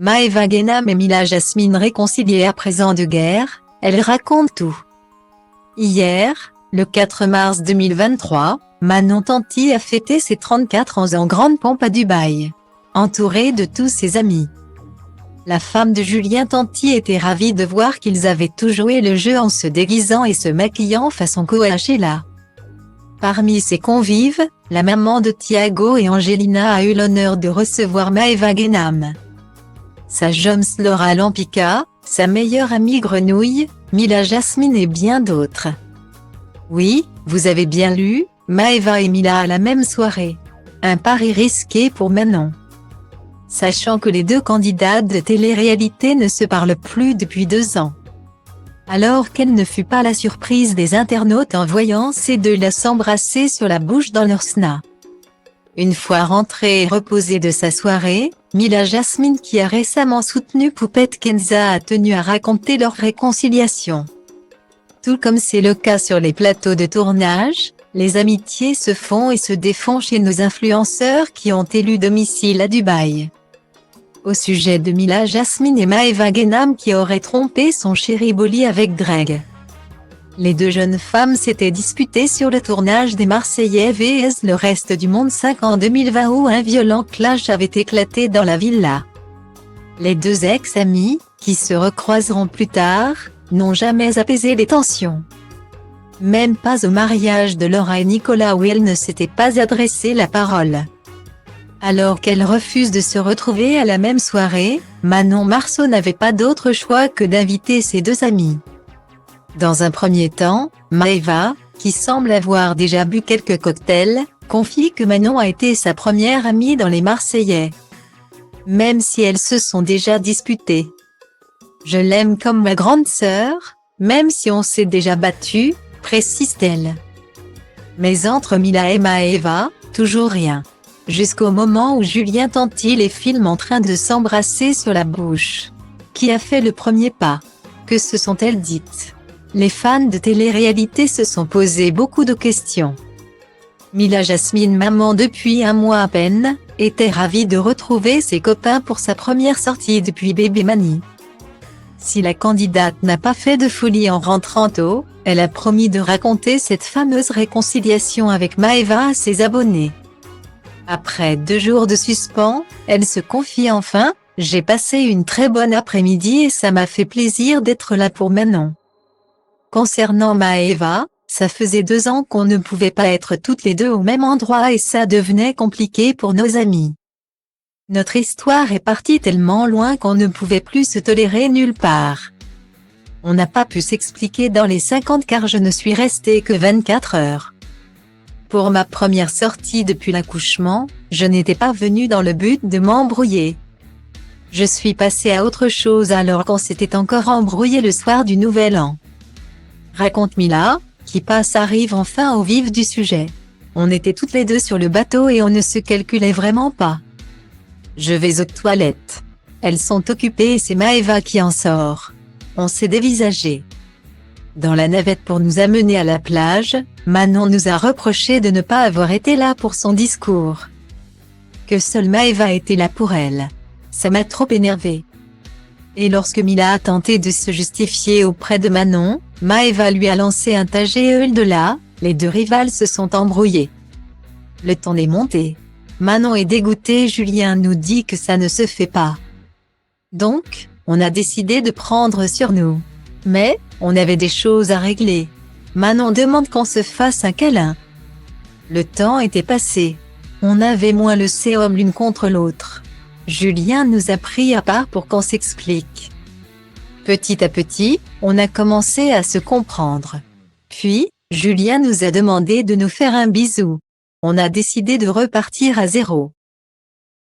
Maëva Guénam et Mila Jasmine réconciliées à présent de guerre, elles racontent tout. Hier, le 4 mars 2023, Manon Tanti a fêté ses 34 ans en grande pompe à Dubaï, entourée de tous ses amis. La femme de Julien Tanti était ravie de voir qu'ils avaient tout joué le jeu en se déguisant et se maquillant façon Coachella. Parmi ses convives, la maman de Thiago et Angelina a eu l'honneur de recevoir Maëva Guénam. Sa Joms Laura Lampica, sa meilleure amie Grenouille, Mila Jasmine et bien d'autres. Oui, vous avez bien lu, Maëva et Mila à la même soirée. Un pari risqué pour Manon. Sachant que les deux candidates de télé-réalité ne se parlent plus depuis 2 ans. Alors quelle ne fut pas la surprise des internautes en voyant ces deux-là s'embrasser sur la bouche dans leur sna. Une fois rentrée et reposée de sa soirée, Mila Jasmine qui a récemment soutenu Poupette Kenza a tenu à raconter leur réconciliation. Tout comme c'est le cas sur les plateaux de tournage, les amitiés se font et se défont chez nos influenceurs qui ont élu domicile à Dubaï. Au sujet de Mila Jasmine et Maëva Guénam qui aurait trompé son chéri Bolly avec Greg. Les deux jeunes femmes s'étaient disputées sur le tournage des Marseillais vs le reste du monde 5 en 2020 où un violent clash avait éclaté dans la villa. Les deux ex-amis, qui se recroiseront plus tard, n'ont jamais apaisé les tensions. Même pas au mariage de Laura et Nicolas où elle ne s'était pas adressé la parole. Alors qu'elle refuse de se retrouver à la même soirée, Manon Marceau n'avait pas d'autre choix que d'inviter ses deux amis. Dans un premier temps, Maëva, qui semble avoir déjà bu quelques cocktails, confie que Manon a été sa première amie dans les Marseillais. Même si elles se sont déjà disputées. Je l'aime comme ma grande sœur, même si on s'est déjà battu, précise-t-elle. Mais entre Mila et Maëva, toujours rien. Jusqu'au moment où Julien Tanti les filme en train de s'embrasser sur la bouche. Qui a fait le premier pas? Que se sont-elles dites? Les fans de télé-réalité se sont posé beaucoup de questions. Mila Jasmine, maman depuis 1 mois à peine, était ravie de retrouver ses copains pour sa première sortie depuis Bébé Mani. Si la candidate n'a pas fait de folie en rentrant tôt, elle a promis de raconter cette fameuse réconciliation avec Maëva à ses abonnés. Après 2 jours de suspens, elle se confie enfin « J'ai passé une très bonne après-midi et ça m'a fait plaisir d'être là pour Manon ». Concernant Maëva, ça faisait 2 ans qu'on ne pouvait pas être toutes les deux au même endroit et ça devenait compliqué pour nos amis. Notre histoire est partie tellement loin qu'on ne pouvait plus se tolérer nulle part. On n'a pas pu s'expliquer dans les 50 car je ne suis restée que 24 heures. Pour ma première sortie depuis l'accouchement, je n'étais pas venue dans le but de m'embrouiller. Je suis passée à autre chose alors qu'on s'était encore embrouillé le soir du Nouvel An. Raconte Mila, qui arrive enfin au vif du sujet. On était toutes les deux sur le bateau et on ne se calculait vraiment pas. Je vais aux toilettes. Elles sont occupées et c'est Maëva qui en sort. On s'est dévisagé. Dans la navette pour nous amener à la plage, Manon nous a reproché de ne pas avoir été là pour son discours. Que seule Maëva était là pour elle. Ça m'a trop énervée. Et lorsque Mila a tenté de se justifier auprès de Manon, Maëva lui a lancé un tagueul de là, les deux rivales se sont embrouillées. Le ton est monté. Manon est dégoûtée, Julien nous dit que ça ne se fait pas. Donc, on a décidé de prendre sur nous. Mais, on avait des choses à régler. Manon demande qu'on se fasse un câlin. Le temps était passé. On avait moins le séum l'une contre l'autre. Julien nous a pris à part pour qu'on s'explique. Petit à petit, on a commencé à se comprendre. Puis, Julien nous a demandé de nous faire un bisou. On a décidé de repartir à 0.